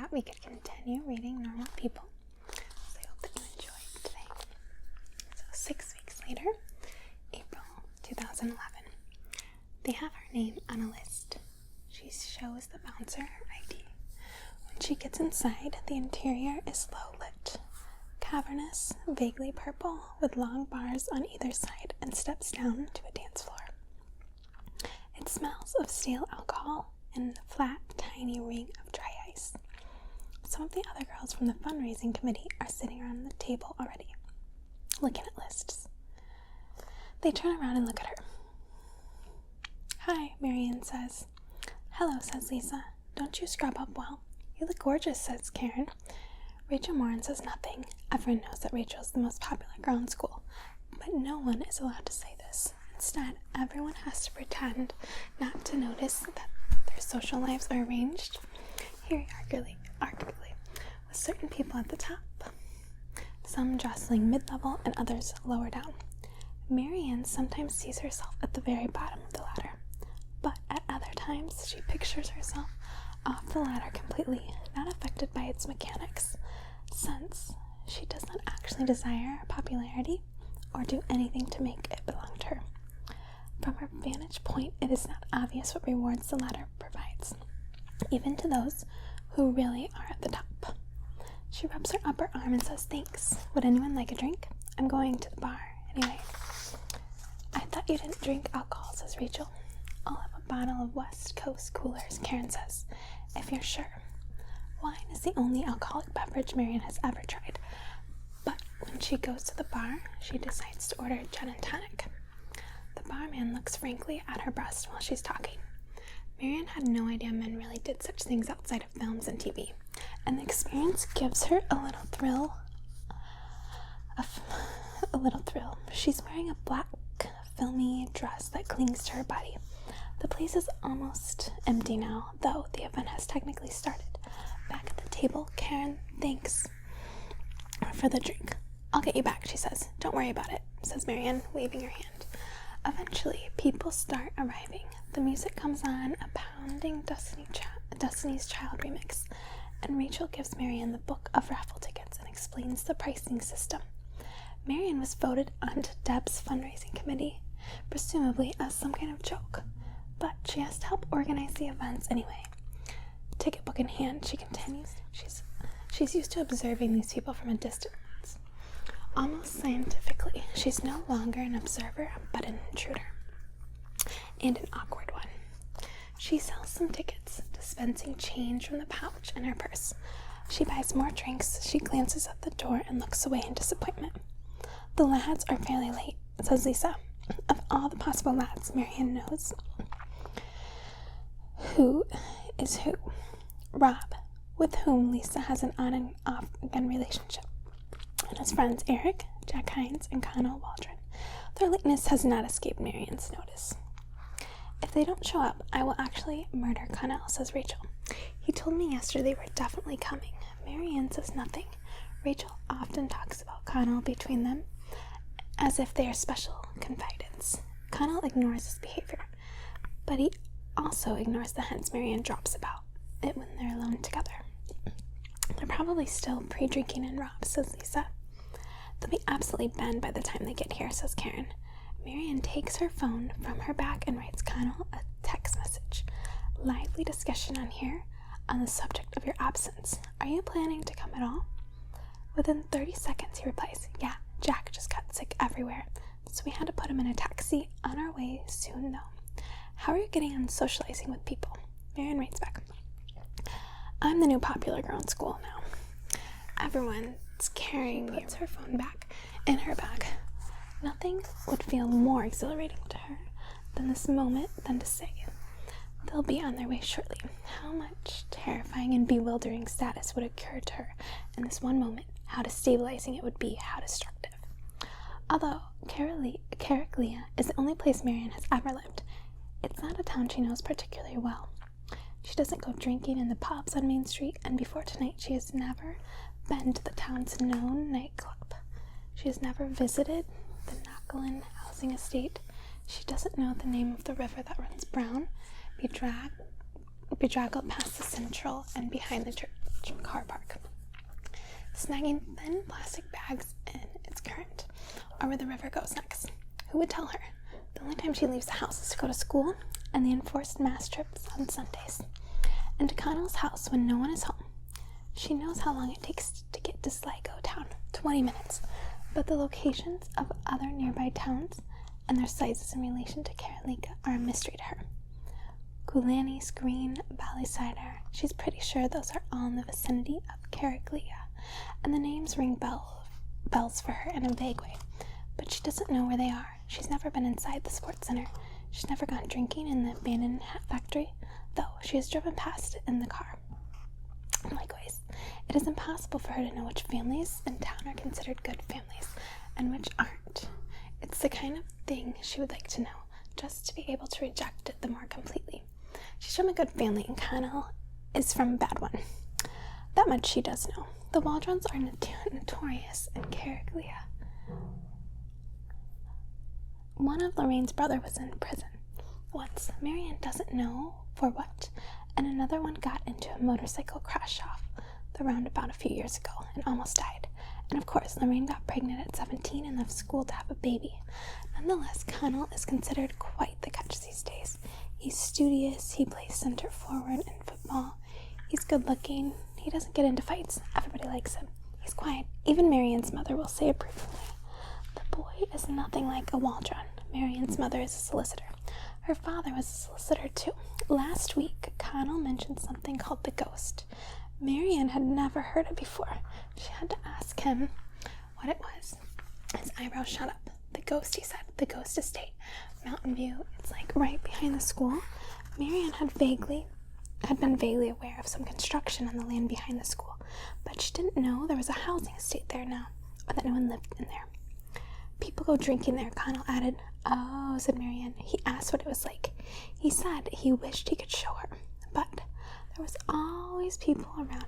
that we could continue reading Normal People. So I hope that you enjoyed today. So 6 weeks later, April 2011, they have her name on a list. She shows the bouncer her ID. When she gets inside, the interior is low lit, cavernous, vaguely purple, with long bars on either side, and steps down to a dance floor. It smells of stale alcohol and a flat, tiny ring of dry ice. Some of the other girls from the fundraising committee are sitting around the table already, looking at lists. They turn around and look at her. "Hi," Marianne says. "Hello," says Lisa. "Don't you scrub up well?" "You look gorgeous," says Karen. Rachel Morin says nothing. Everyone knows that Rachel is the most popular girl in school, but no one is allowed to say this. Instead, everyone has to pretend not to notice that their social lives are arranged hierarchically, with certain people at the top, some jostling mid-level and others lower down. Marianne sometimes sees herself at the very bottom of the ladder, but at other times she pictures herself off the ladder completely, not affected by its mechanics, since she does not actually desire popularity or do anything to make it belong to her. From her vantage point, it is not obvious what rewards the ladder provides, even to those who really are at the top. She rubs her upper arm and says, "Thanks. Would anyone like a drink? I'm going to the bar anyway." "I thought you didn't drink alcohol," says Rachel. "I'll have a bottle of West Coast Coolers," Karen says, "if you're sure." Wine is the only alcoholic beverage Marianne has ever tried, but when she goes to the bar, she decides to order a gin and tonic. The barman looks frankly at her breast while she's talking. Marianne had no idea men really did such things outside of films and TV, and the experience gives her a little thrill. She's wearing a black, filmy dress that clings to her body. The place is almost empty now, though the event has technically started. Back at the table, Karen thanks for the drink. "I'll get you back," she says. "Don't worry about it," says Marianne, waving her hand. Eventually, people start arriving. The music comes on, a pounding Destiny's Child remix, and Rachel gives Marianne the book of raffle tickets and explains the pricing system. Marianne was voted onto Deb's fundraising committee, presumably as some kind of joke, but she has to help organize the events anyway. Ticket book in hand, she continues. She's used to observing these people from a distance. Almost scientifically, she's no longer an observer, but an intruder. And an awkward one. She sells some tickets, dispensing change from the pouch in her purse. She buys more drinks. She glances at the door and looks away in disappointment. "The lads are fairly late," says Lisa. Of all the possible lads, Marianne knows who is who. Rob, with whom Lisa has an on and off again relationship, and his friends Eric, Jack Hines, and Connell Waldron. Their lateness has not escaped Marianne's notice. "If they don't show up, I will actually murder Connell," says Rachel. "He told me yesterday they were definitely coming." Marianne says nothing. Rachel often talks about Connell between them as if they are special confidants. Connell ignores his behavior, but he also ignores the hints Marianne drops about it when they're alone together. "They're probably still pre-drinking in Rob," says Lisa. "They'll be absolutely bent by the time they get here," says Karen. Marianne takes her phone from her bag and writes Connell a text message. "Lively discussion on here on the subject of your absence. Are you planning to come at all?" Within 30 seconds, he replies, "Yeah, Jack just got sick everywhere, so we had to put him in a taxi. On our way soon, though. How are you getting on socializing with people?" Marianne writes back, "I'm the new popular girl in school now. Everyone's carrying me." Puts her phone back in her bag. Nothing would feel more exhilarating to her than this moment than to say, "They'll be on their way shortly." How much terrifying and bewildering status would occur to her in this one moment, how destabilizing it would be, how destructive. Although Caraclea is the only place Marianne has ever lived, it's not a town she knows particularly well. She doesn't go drinking in the pubs on Main Street, and before tonight she has never been to the town's known nightclub. She has never visited the Knocklin housing estate. She doesn't know the name of the river that runs brown, bedraggled past the central and behind the church. car park, snagging thin plastic bags in its current, or where the river goes next. Who would tell her? The only time she leaves the house is to go to school and the enforced mass trips on Sundays, and to Connell's house when no one is home. She knows how long it takes to get to Sligo town, 20 minutes, but the locations of other nearby towns and their sizes in relation to Carrick are a mystery to her. Goulaney's Green, Ballysider, she's pretty sure those are all in the vicinity of Carricklia, and the names ring bells for her in a vague way, but she doesn't know where they are. She's never been inside the sports center. She's never gone drinking in the abandoned hat factory, though she has driven past it in the car. Likewise, it is impossible for her to know which families in town are considered good families and which aren't. It's the kind of thing she would like to know, just to be able to reject it the more completely. She's from a good family, and Connell is from a bad one. That much she does know. The Waldrons are notorious in Carricklia. One of Lorraine's brother was in prison once. Marianne doesn't know for what, and another one got into a motorcycle crash-off the roundabout a few years ago and almost died. And of course, Lorraine got pregnant at 17 and left school to have a baby. Nonetheless, Connell is considered quite the catch these days. He's studious, he plays center forward in football, he's good-looking, he doesn't get into fights, everybody likes him. He's quiet, even Marianne's mother will say approvingly. The boy is nothing like a Waldron. Marianne's mother is a solicitor. Her father was a solicitor too. Last week, Connell mentioned something called the ghost. Marianne had never heard it before. She had to ask him what it was. His eyebrows shot up. The ghost, he said. The ghost estate. Mountain View. It's like right behind the school. Marianne had been vaguely aware of some construction on the land behind the school, but she didn't know there was a housing estate there now, or that no one lived in there. People go drinking there, Connell added. Oh, said Marianne. He asked what it was like. He said he wished he could show her, but there was always people around.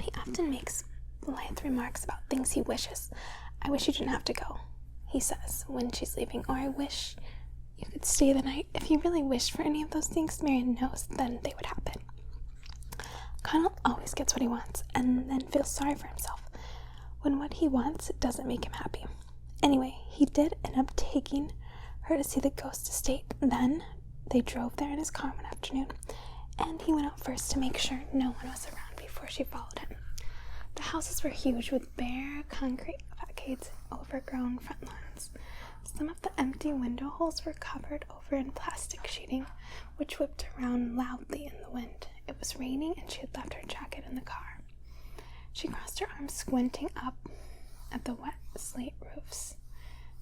He often makes blithe remarks about things he wishes. I wish you didn't have to go, he says when she's leaving, or I wish you could stay the night. If he really wished for any of those things, Marianne knows then they would happen. Connell always gets what he wants and then feels sorry for himself when what he wants doesn't make him happy. Anyway, he did end up taking her to see the ghost estate. Then they drove there in his car one afternoon, and he went out first to make sure no one was around before she followed him. The houses were huge, with bare concrete facades and overgrown front lawns. Some of the empty window holes were covered over in plastic sheeting, which whipped around loudly in the wind. It was raining, and she had left her jacket in the car. She crossed her arms, squinting up at the wet slate roofs.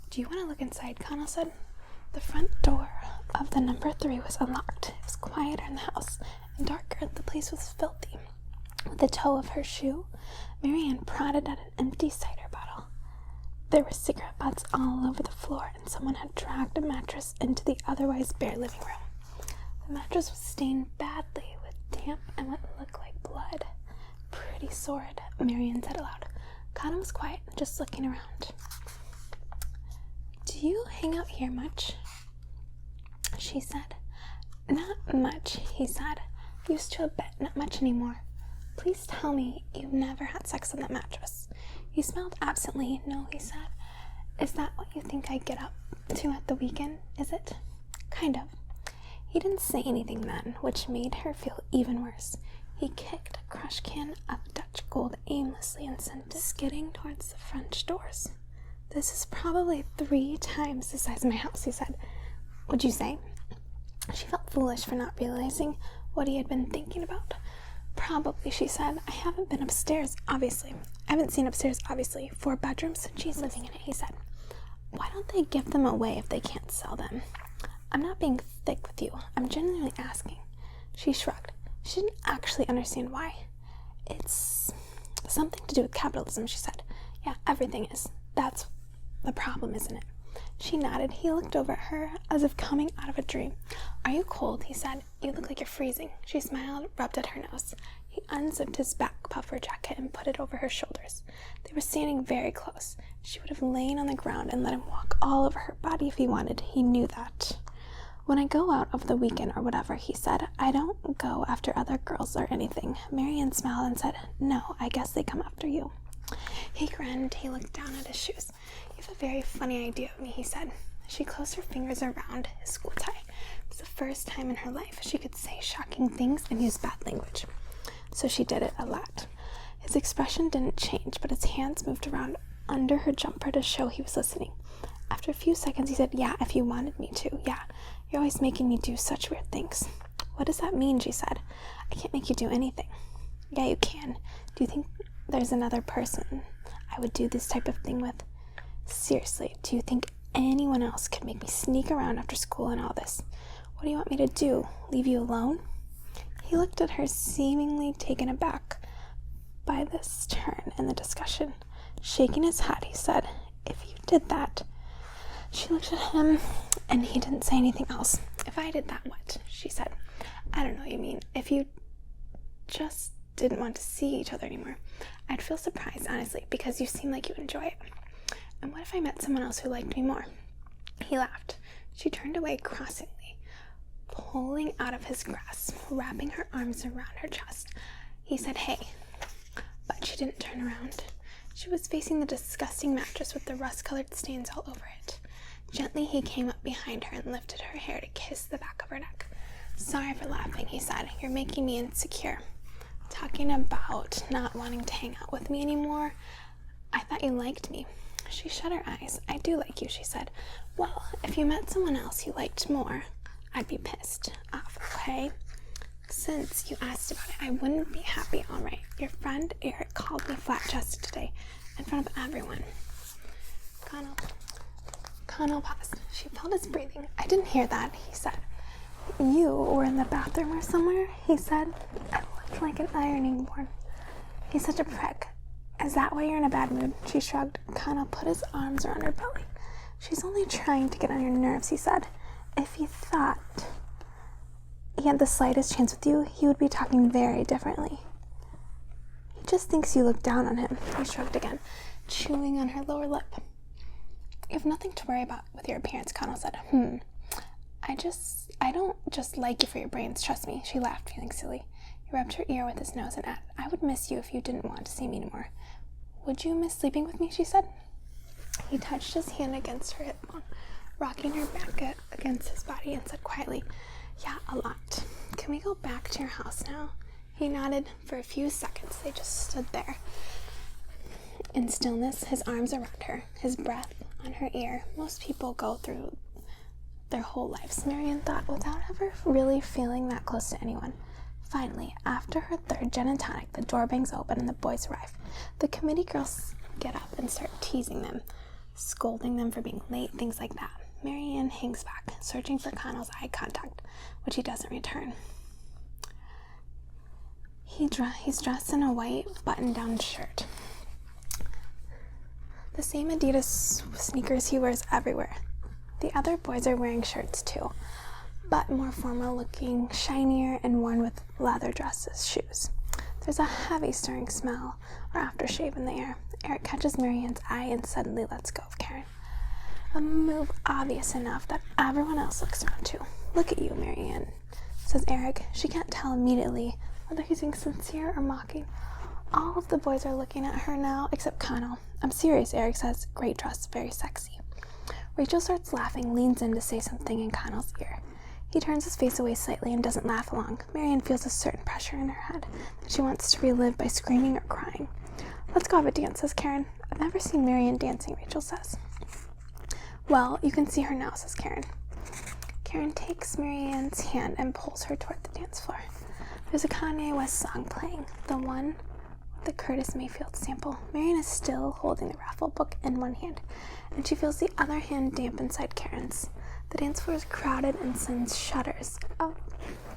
Do you want to look inside? Connell said. The front door of the number 3 was unlocked. It was quieter in the house and darker. The place was filthy. With the toe of her shoe, Marianne prodded at an empty cider bottle. There were cigarette butts all over the floor, and someone had dragged a mattress into the otherwise bare living room. The mattress was stained badly with damp and what looked like blood. Pretty sordid, Marianne said aloud. Connell was quiet, just looking around. Do you hang out here much? She said. Not much, he said. Used to a bit, not much anymore. Please tell me you've never had sex on that mattress. He smiled absently. No, he said. Is that what you think I get up to at the weekend, is it? Kind of. He didn't say anything then, which made her feel even worse. He kicked a crush can of Dutch Gold aimlessly and sent it skidding towards the French doors. This is probably 3 times the size of my house, he said. What'd you say? She felt foolish for not realizing what he had been thinking about. Probably, she said. I haven't been upstairs, obviously. I haven't seen upstairs, obviously. 4 bedrooms. She's living in it, he said. Why don't they give them away if they can't sell them? I'm not being thick with you. I'm genuinely asking. She shrugged. She didn't actually understand why. It's something to do with capitalism, she said. Yeah, everything is. That's the problem, isn't it? She nodded. He looked over at her as if coming out of a dream. Are you cold? He said. You look like you're freezing. She smiled, rubbed at her nose. He unzipped his back puffer jacket and put it over her shoulders. They were standing very close. She would have lain on the ground and let him walk all over her body if he wanted. He knew that. When I go out over the weekend or whatever, he said, I don't go after other girls or anything. Marianne smiled and said, no, I guess they come after you. He grinned. He looked down at his shoes. You have a very funny idea of me, he said. She closed her fingers around his school tie. It was the first time in her life she could say shocking things and use bad language. So she did it a lot. His expression didn't change, but his hands moved around under her jumper to show he was listening. After a few seconds, he said, yeah, if you wanted me to. Yeah, you're always making me do such weird things. What does that mean? She said. I can't make you do anything. Yeah, you can. Do you think there's another person I would do this type of thing with? Seriously, do you think anyone else could make me sneak around after school and all this? What do you want me to do? Leave you alone? He looked at her, seemingly taken aback by this turn in the discussion. Shaking his head, he said, if you did that. She looked at him, and he didn't say anything else. If I did that, what? She said. I don't know what you mean. If you just didn't want to see each other anymore, I'd feel surprised, honestly, because you seem like you enjoy it. And what if I met someone else who liked me more? He laughed. She turned away crossingly, pulling out of his grasp, wrapping her arms around her chest. He said, hey. But she didn't turn around. She was facing the disgusting mattress with the rust-colored stains all over it. Gently, he came up behind her and lifted her hair to kiss the back of her neck. Sorry for laughing, he said. You're making me insecure. Talking about not wanting to hang out with me anymore. I thought you liked me. She shut her eyes. I do like you, she said. Well, if you met someone else you liked more, I'd be pissed off, okay? Since you asked about it, I wouldn't be happy, all right? Your friend Eric called me flat-chested today in front of everyone. Connell paused. She felt his breathing. I didn't hear that, he said. You were in the bathroom or somewhere, he said. I looked like an ironing board. He's such a prick. Is that why you're in a bad mood? She shrugged. Connell put his arms around her belly. She's only trying to get on your nerves, he said. If he thought he had the slightest chance with you, he would be talking very differently. He just thinks you look down on him. He shrugged again, chewing on her lower lip. You have nothing to worry about with your appearance, Connell said. I don't just like you for your brains, trust me. She laughed, feeling silly. He rubbed her ear with his nose and added, I would miss you if you didn't want to see me anymore. Would you miss sleeping with me, she said. He touched his hand against her hip bone, rocking her back against his body, and said quietly, yeah, a lot. Can we go back to your house now? He nodded. For a few seconds, they just stood there. In stillness, his arms around her, his breath on her ear. Most people go through their whole lives, Marianne thought, without ever really feeling that close to anyone. Finally, after her third gin and tonic, the door bangs open and the boys arrive. The committee girls get up and start teasing them, scolding them for being late, things like that. Marianne hangs back, searching for Connell's eye contact, which he doesn't return. He's dressed in a white button-down shirt. The same Adidas sneakers he wears everywhere. The other boys are wearing shirts too, but more formal looking, shinier, and worn with leather shoes. There's a heavy stirring smell or aftershave in the air. Eric catches Marianne's eye and suddenly lets go of Karen. A move obvious enough that everyone else looks around too. Look at you, Marianne, says Eric. She can't tell immediately whether he's being sincere or mocking. All of the boys are looking at her now, except Connell. I'm serious, Eric says. Great dress, very sexy. Rachel starts laughing, leans in to say something in Connell's ear. He turns his face away slightly and doesn't laugh along. Marianne feels a certain pressure in her head that she wants to relive by screaming or crying. Let's go have a dance, says Karen. I've never seen Marianne dancing, Rachel says. Well, you can see her now, says Karen. Karen takes Marianne's hand and pulls her toward the dance floor. There's a Kanye West song playing, the one with the Curtis Mayfield sample. Marianne is still holding the raffle book in one hand, and she feels the other hand damp inside Karen's. The dance floor is crowded and sends shudders of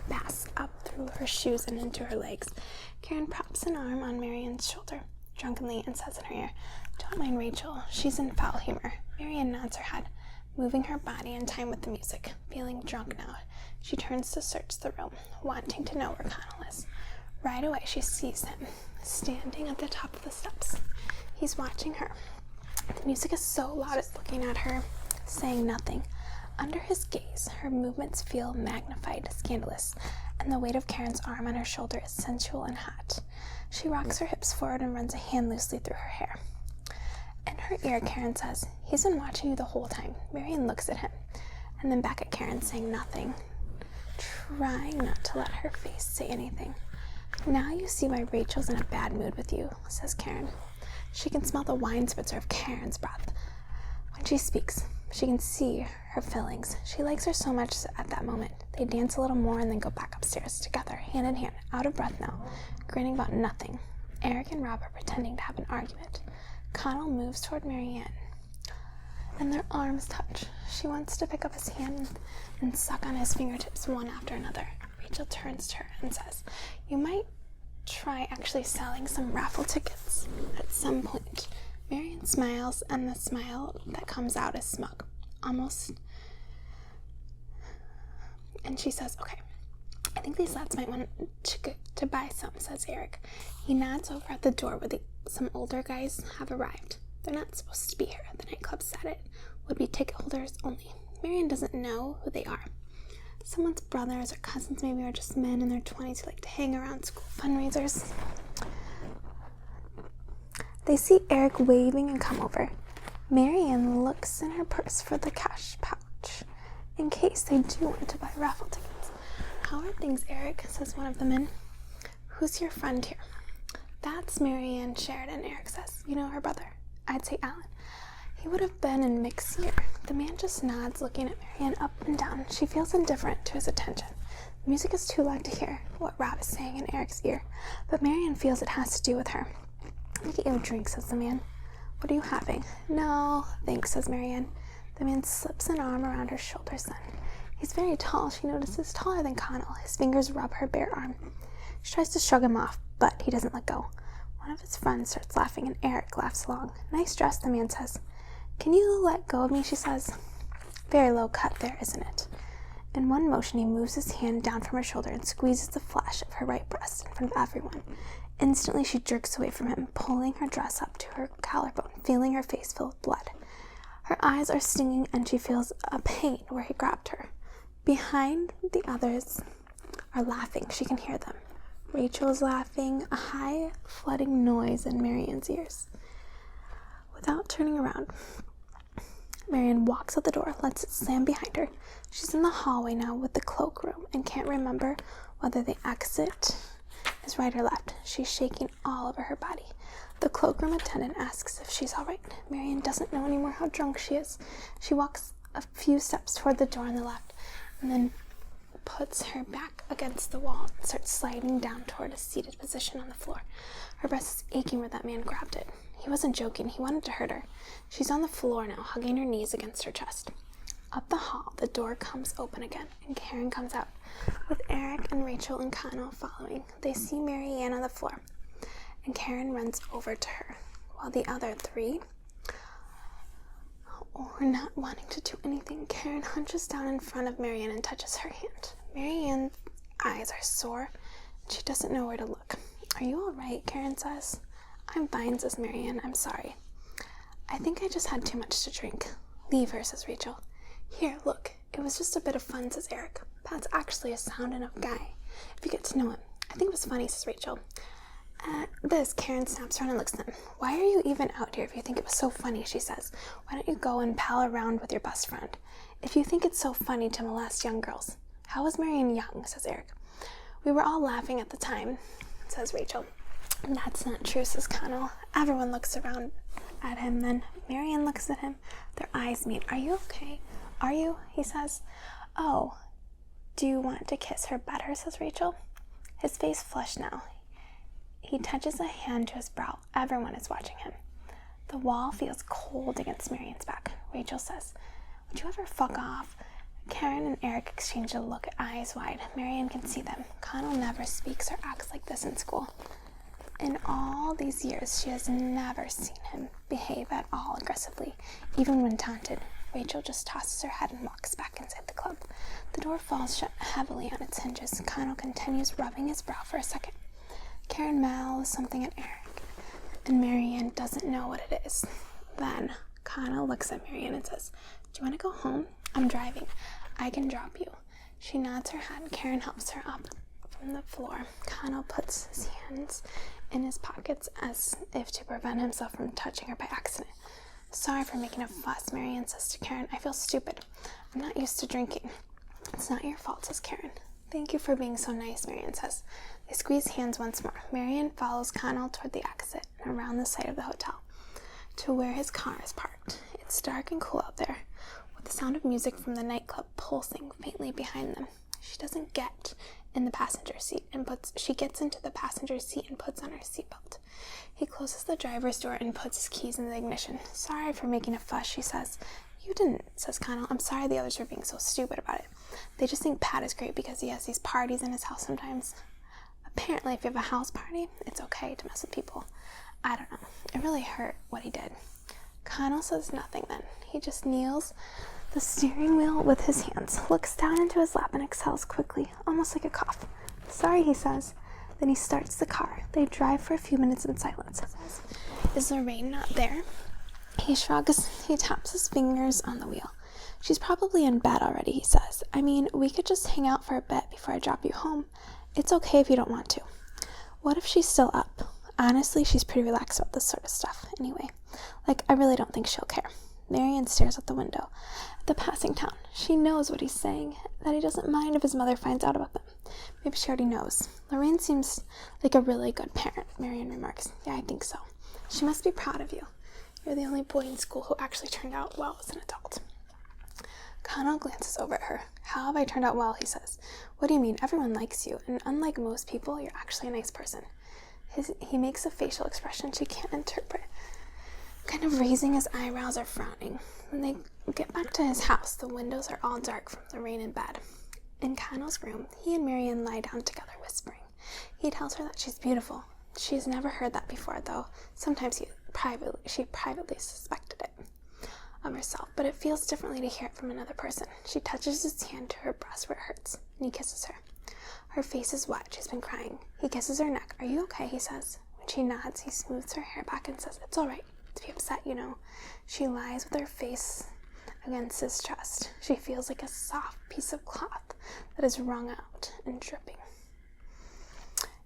bass up through her shoes and into her legs. Karen props an arm on Marianne's shoulder drunkenly and says in her ear, Don't mind Rachel, she's in foul humor. Marianne nods her head, moving her body in time with the music. Feeling drunk now, she turns to search the room, wanting to know where Connell is. Right away, she sees him, standing at the top of the steps. He's watching her. The music is so loud it's looking at her, saying nothing. Under his gaze, her movements feel magnified, scandalous, and the weight of Karen's arm on her shoulder is sensual and hot. She rocks her hips forward and runs a hand loosely through her hair. In her ear, Karen says, "He's been watching you the whole time." Marian looks at him, and then back at Karen, saying nothing, trying not to let her face say anything. "Now you see why Rachel's in a bad mood with you," says Karen. She can smell the wine spritzer of Karen's breath. When she speaks, she can see her feelings. She likes her so much at that moment. They dance a little more and then go back upstairs together, hand in hand, out of breath now, grinning about nothing. Eric and Rob are pretending to have an argument. Connell moves toward Marianne, and their arms touch. She wants to pick up his hand and suck on his fingertips one after another. Rachel turns to her and says, "You might try actually selling some raffle tickets at some point." Marianne smiles, and the smile that comes out is smug, almost. And she says, "Okay, I think these lads might want to buy some," says Eric. He nods over at the door where some older guys have arrived. They're not supposed to be here. The nightclub said it would be ticket holders only. Marianne doesn't know who they are. Someone's brothers or cousins maybe, or just men in their 20s who like to hang around school fundraisers. They see Eric waving and come over. Marianne looks in her purse for the cash pouch in case they do want to buy raffle tickets. "How are things, Eric?" says one of the men. "Who's your friend here?" "That's Marianne Sheridan," Eric says. "You know her brother?" "I'd say Alan. He would have been in Mick's year." The man just nods, looking at Marianne up and down. She feels indifferent to his attention. The music is too loud to hear what Rob is saying in Eric's ear, but Marianne feels it has to do with her. "I'll get you a drink," says the man. "What are you having?" "No, thanks," says Marianne. The man slips an arm around her shoulders then. He's very tall, she notices, taller than Connell. His fingers rub her bare arm. She tries to shrug him off, but he doesn't let go. One of his friends starts laughing, and Eric laughs along. "Nice dress," the man says. "Can you let go of me?" she says. "Very low cut there, isn't it?" In one motion, he moves his hand down from her shoulder and squeezes the flesh of her right breast in front of everyone. Instantly, she jerks away from him, pulling her dress up to her collarbone, feeling her face fill with blood. Her eyes are stinging, and she feels a pain where he grabbed her. Behind, the others are laughing. She can hear them. Rachel is laughing, a high, flooding noise in Marianne's ears. Without turning around, Marianne walks out the door, lets it slam behind her. She's in the hallway now with the cloakroom and can't remember whether the exit is right or left. She's shaking all over her body. The cloakroom attendant asks if she's all right. Marianne doesn't know anymore how drunk she is. She walks a few steps toward the door on the left and then puts her back against the wall and starts sliding down toward a seated position on the floor. Her breast is aching where that man grabbed it. He wasn't joking. He wanted to hurt her. She's on the floor now, hugging her knees against her chest. Up the hall, the door comes open again, and Karen comes out, with Eric and Rachel and Connell following. They see Marianne on the floor, and Karen runs over to her, while the other three are not wanting to do anything. Karen hunches down in front of Marianne and touches her hand. Marianne's eyes are sore, and she doesn't know where to look. "Are you all right?" Karen says. "I'm fine," says Marianne. "I'm sorry. I think I just had too much to drink." "Leave her," says Rachel. "Here, look. It was just a bit of fun," says Eric. "Pat's actually a sound enough guy, if you get to know him. I think it was funny," says Rachel. At this, Karen snaps around and looks at them. "Why are you even out here if you think it was so funny?" she says. "Why don't you go and pal around with your best friend? If you think it's so funny to molest young girls." "How was Marianne young?" says Eric. "We were all laughing at the time," says Rachel. "That's not true," says Connell. Everyone looks around at him, then Marianne looks at him. Their eyes meet. "Are you okay? Are you?" he says. "Oh, do you want to kiss her better?" says Rachel. His face flushed now. He touches a hand to his brow. Everyone is watching him. The wall feels cold against Marianne's back. Rachel says, "Would you ever fuck off?" Karen and Eric exchange a look, eyes wide. Marianne can see them. Connell never speaks or acts like this in school. In all these years, she has never seen him behave at all aggressively, even when taunted. Rachel just tosses her head and walks back inside the club. The door falls shut heavily on its hinges. Connell continues rubbing his brow for a second. Karen mouths something at Eric, and Marianne doesn't know what it is. Then Connell looks at Marianne and says, "Do you want to go home? I'm driving. I can drop you. She nods her head. Karen helps her up from the floor. Connell puts his hands in his pockets as if to prevent himself from touching her by accident. Sorry for making a fuss, Marianne says to Karen. I feel stupid. I'm not used to drinking. It's not your fault, says Karen. Thank you for being so nice, Marianne says. They squeeze hands once more. Marianne follows Connell toward the exit and around the side of the hotel to where his car is parked. It's dark and cool out there, with the sound of music from the nightclub pulsing faintly behind them. She doesn't get in the passenger seat she gets into the passenger seat and puts on her seatbelt. He closes the driver's door and puts his keys in the ignition. Sorry for making a fuss, she says. You didn't, says Connell. I'm sorry the others were being so stupid about it. They just think Pat is great because he has these parties in his house sometimes. Apparently, if you have a house party, it's okay to mess with people. I don't know. It really hurt what he did. Connell says nothing then. He just kneels the steering wheel with his hands, looks down into his lap and exhales quickly, almost like a cough. Sorry, he says. Then he starts the car. They drive for a few minutes in silence. Is Lorraine not there? He shrugs. He taps his fingers on the wheel. She's probably in bed already, he says. I mean, we could just hang out for a bit before I drop you home. It's okay if you don't want to. What if she's still up? Honestly, she's pretty relaxed about this sort of stuff. Anyway, I really don't think she'll care. Marianne stares out the window at the passing town. She knows what he's saying, that he doesn't mind if his mother finds out about them. Maybe she already knows. Lorraine seems like a really good parent, Marianne remarks. Yeah, I think so. She must be proud of you. You're the only boy in school who actually turned out well as an adult. Connell glances over at her. How have I turned out well, he says. What do you mean? Everyone likes you, and unlike most people, you're actually a nice person. He makes a facial expression she can't interpret, kind of raising his eyebrows or frowning. When they get back to his house, the windows are all dark from the rain in bed. In Connell's room, he and Marianne lie down together, whispering. He tells her that she's beautiful. She's never heard that before, though. Sometimes she privately suspected it of herself, but it feels differently to hear it from another person. She touches his hand to her breast where it hurts, and he kisses her. Her face is wet. She's been crying. He kisses her neck. Are you okay, he says. When she nods, he smooths her hair back and says, It's all right to be upset, you know. She lies with her face against his chest. She feels like a soft piece of cloth that is wrung out and dripping.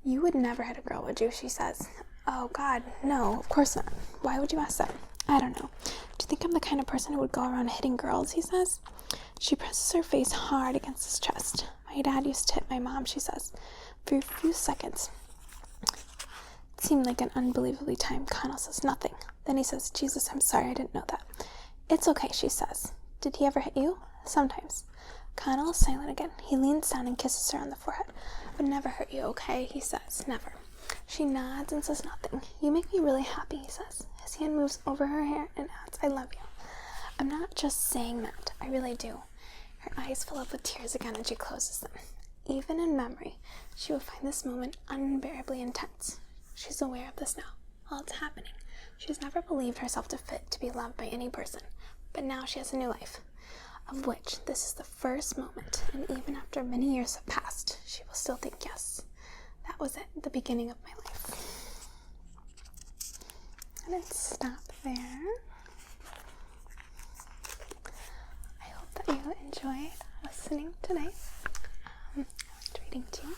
You would never hit a girl, would you? She says. Oh, God, no, of course not. Why would you ask that? I don't know. Do you think I'm the kind of person who would go around hitting girls, he says. She presses her face hard against his chest. My dad used to hit my mom, she says. For a few seconds. It seemed like an unbelievably time. Connell says nothing. Then he says, Jesus, I'm sorry, I didn't know that. It's okay, she says. Did he ever hit you? Sometimes. Connell is silent again. He leans down and kisses her on the forehead. I would never hurt you, okay? He says. Never. She nods and says nothing. You make me really happy, he says. His hand moves over her hair and adds, I love you. I'm not just saying that. I really do. Her eyes fill up with tears again and she closes them. Even in memory, she will find this moment unbearably intense. She's aware of this now, while it's happening. She's never believed herself fit to be loved by any person, but now she has a new life, of which this is the first moment, and even after many years have passed, she will still think, yes, that was it, the beginning of my life. And let's stop there. I hope that you enjoyed listening today. I liked reading to you.